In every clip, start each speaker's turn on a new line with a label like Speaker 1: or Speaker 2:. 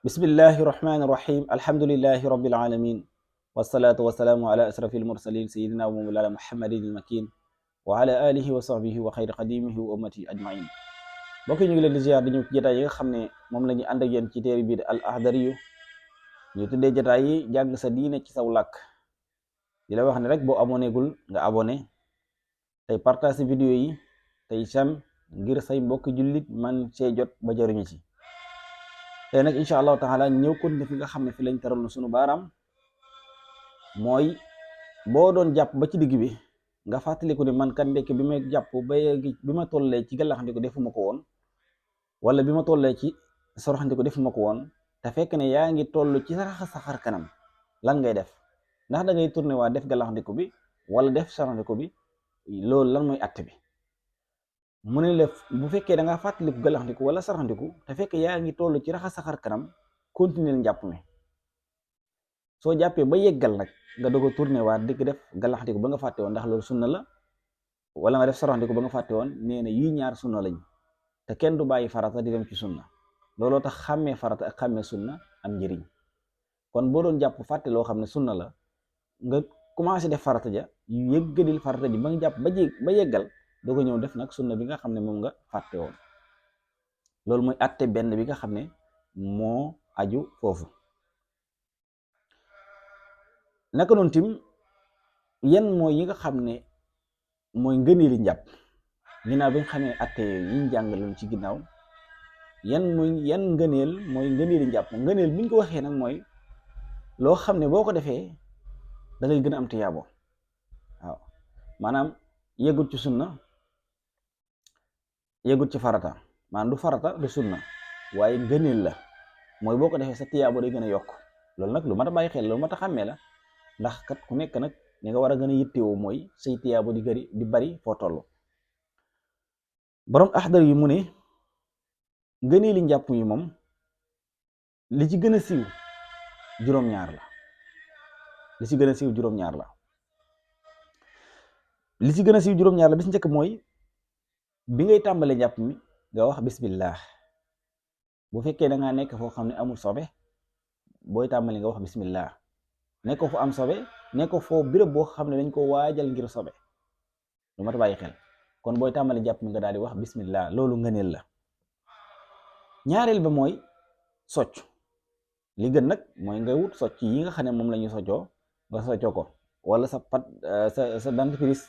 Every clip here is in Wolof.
Speaker 1: bismillahi rahmani rahim alhamdulillahi rabbil alamin wassalatu wassalaamu ala asrafil mursalin sayidina wa mawlana muhammadin al makin wa ala alihi wa sahbihi wa xayri xadimihi wa ummati ajmain mbokk yi ñu ngi leen di ziar di ñëw ci jotaay yi nga xam ne moom la ñu ànd ak yéen ci téere bii al ahdariyu ñu tuddee jotaay yi jàng sa diine ci saw làkk di la wax ne rek boo aboneegul nga abonné tey partage vidéo yi tey sam ngir say mbokk jullit man see jot ba jariñu ci tey nag incha allahu taala ñëw kon fi nga xam ne fi lañ taral sunu baaraam mooy boo doon jàpp ba ci digg bi nga fàttaliku ne man kat ndekk bi may jàpp bi ma tollee ci gàllaxandiku defuma ko woon wala bi ma tollee ci soroxandiku defuma ko woon te fekk ne yaa ngi toll ci raxas sa xar kanam lan ngay def ndax da ngay tourné waa def gàllaxandiku bi wala def soroxandiku bi loolu lan mooy atte bi mu ne la bu fekkee da ngaa fàttaliku gàllaxandiku wala saraxandiku te fekk yaa ngi toll ci raxas sa xar kanam continuer njàpp mi soo jàppee ba yeggal nag nga doog a tourné waat di def gàllaxandiku ba nga fàtte woon ndax loolu sunna la wala nga def saraxandiku ba nga fàtte woon nee na yii ñaar sunna lañ te kenn du bàyyi farata di dem ci sunna looloo tax xàmmee farata ak xàmmee sunna am njëriñ kon boo doon jàpp fàtte loo xam ne sunna la nga commencé def farata ja yëggalil farata ji ba nga jàpp ba yeggal doo ko ñëw def nag sunna bi nga xam ne moom nga fàtte woon loolu mooy atte benn bi nga xam ne moo aju foofu naka noonu tim yan mooy yi nga xam ne mooy ngëneeli njàpp ginnaaw bi nga xam ne atte yi ñu jàngaloon ci ginnaaw yan ngëneel mooy ngëneeli njàpp ngëneel bi ñu ko waxee nag mooy loo xam ne boo ko defee da ngay gën a am tiyaabo waaw maanaam yeggut ci sunna yeggut ci farata maanaam du farata du sunna waaye ngëneel la mooy boo ko defee sa tiyaabo day gën a yokk loolu nag lu mat a bàyyi xel lu mat a xàmmee la ndax kat ku nekk nag li nga war a gën a yittewoo mooy say tiyaabo di bari foo toll borom axdar yi mu ne ngëneeli njàpp yi moom li ci gën a siiw juróom-ñaar la li ci gën a siiw juróom-ñaar la li ci gën a siiw juróom-ñaar la bis njëkk mooy bi ngay tàmbale njàpp mi nga wax bismillah bu fekkee da ngaa nekk foo xam ne amul sobe booy tàmbali nga wax bismillah nekk fu am sobe nekk foo béréb boo xam ne dañ ko waajal ngir sobe lu mat a bàyyi xel kon booy tàmbali njàpp mi nga daal di wax bismillah loolu ngëneel la ñaareel ba mooy socc li gën nag mooy nga wut socc yi nga xam ne moom la ñuy soccoo nga soccoo ko wala sa pat sa dentifrice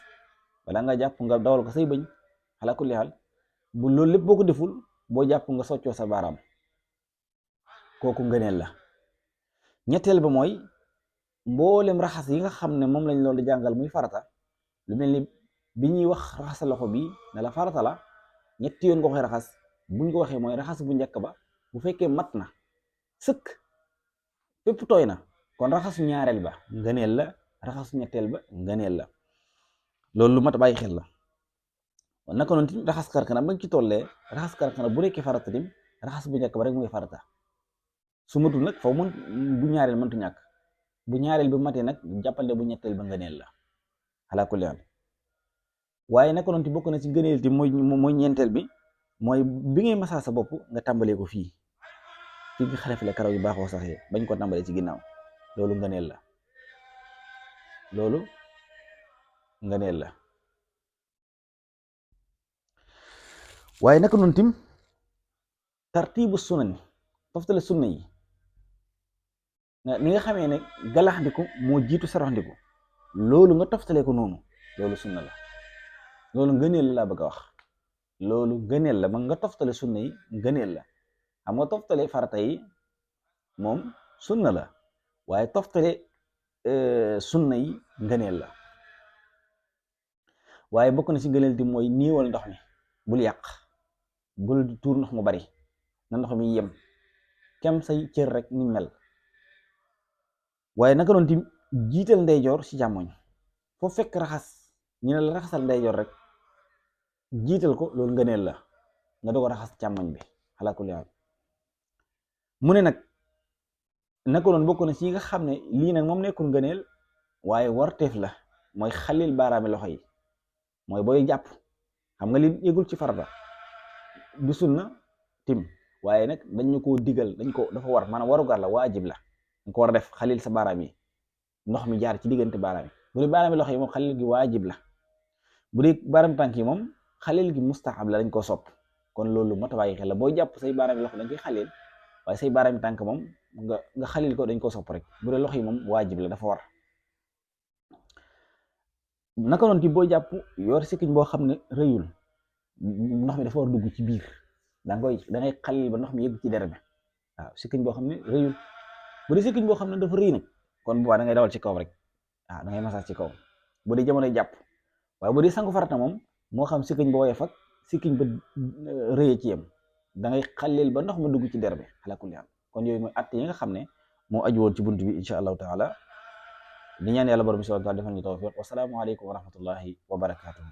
Speaker 1: wala nga jàpp nga dawal ko say bëñ ala kulli xaal bu loolu lépp boo ko deful boo jàpp nga soccoo sa baaraam kooku ngëneel la ñetteel ba mooy mboolem raxas yi nga xam ne moom lañ loolu di jàngal muy farata lu mel ni bi ñuy wax raxas loxo bi ne la farata la ñetti yoon nga koy raxas buñ ko waxee mooy raxas bu njëkk ba bu fekkee mat na sëkk fépp tooy na kon raxasu ñaareel ba ngëneel la raxasu ñetteel ba ngëneel la loolu lu mat a bàyyi xel la naka noonu tim raxas karkanam ba nga ci tollee raxas karkanam bu nekkee farata tim raxas bu njëkk ba rek mooy farata su matul nag faw mën bu ñaareel mëntu ñàkk bu ñaareel bi matee nag jàppale bu ñetteel ba ngëneel la ala kulli haal waaye naka noonu ti bokk na ci ngëneel ti mooy ñeenteel bi mooy bi ngay masaa sa bopp nga tàmbalee ko fii nga xalefale karaw yu baaxoo saxee bañ ko tàmbalee ci ginnaaw loolu ngëneel la loolu ngëneel la waaye naka noonu tim tartiibu sunan toftale sunna yi ni nga xamee ne galaxndiku moo jiitu saraxndiku loolu nga toftale ko noonu loolu sunna la loolu ngëneel la laa bëgg a wax loolu ngëneel la ma nga toftale sunna yi ngëneel la xam nga toftale farata yi moom sunna la waaye toftale sunna yi ngëneel la waaye bokk na ci ngëneel ti mooy niiwal ndox mi bul yàq bul tuur ndox mu bari na ndox mi yem kem say cër rek ni mel waaye naka doon tim jiital ndeyjoor ci càmmoñ foo fekk raxas ñu ne la raxasal ndeyjoor rek jiital ko loolu ngëneel la nga doog a raxas càmmoñ bi ala kulli haal mu ne nag naka doon bokk na ci nga xam ne lii nag moom nekkul ngëneel waaye warteef la mooy xalil baaraami loxo yi mooy booy jàpp xam nga li yëgul ci farata du sunna tim waaye nag dañ ñu koo digal, dafa war, maanaam warugar la, waajib la, dañ ko war a def, xalil sa baaraam yi, ndox mi jaar ci diggante baaraam yi. bu dee baaraam yi loxo yi moom xalil gi waajib la. bu dee baaraam tànk yi moom xalil gi mustahab la, dañ ko sopp. kon loolu moo tax bàyyi xel la, boo jàpp say baaraam yi loxo dañ koy xalil, waaye say baaraam tànk moom nga xalil ko dañ ko sopp rek. bu dee loxo yi moom waajib la, dafa war. naka noonu ci boo jàpp yor sikkiñ boo xam ne rëyul, ndox mi dafa war dugg ci biir, da ngay xalil ba ndox mi yëgg ci der bi. waaw sikkiñ boo xam ne rëyul. bu dee sikkiñ boo xam ne dafa rëy nag, kon bu baax da ngay dawal ci kaw rek, waaw da ngay massage ci kaw bu dee jamonoy jàpp. waaye bu dee sangu farata moom, moo xam sikkiñ ba woyof ak sikkiñ ba rëyee ci yem, da ngay xalil ba ndox mi dugg ci der bi ala kulli haal. kon yooyu mooy att yi nga xam ne moo aju woon ci bunt bi, incha allahu taala. di ñaan yàlla borom bi subhanahu wa taala defal ñu tawfiq. Wasalaamu aleykum wa rahmatullahi wa barakatuh.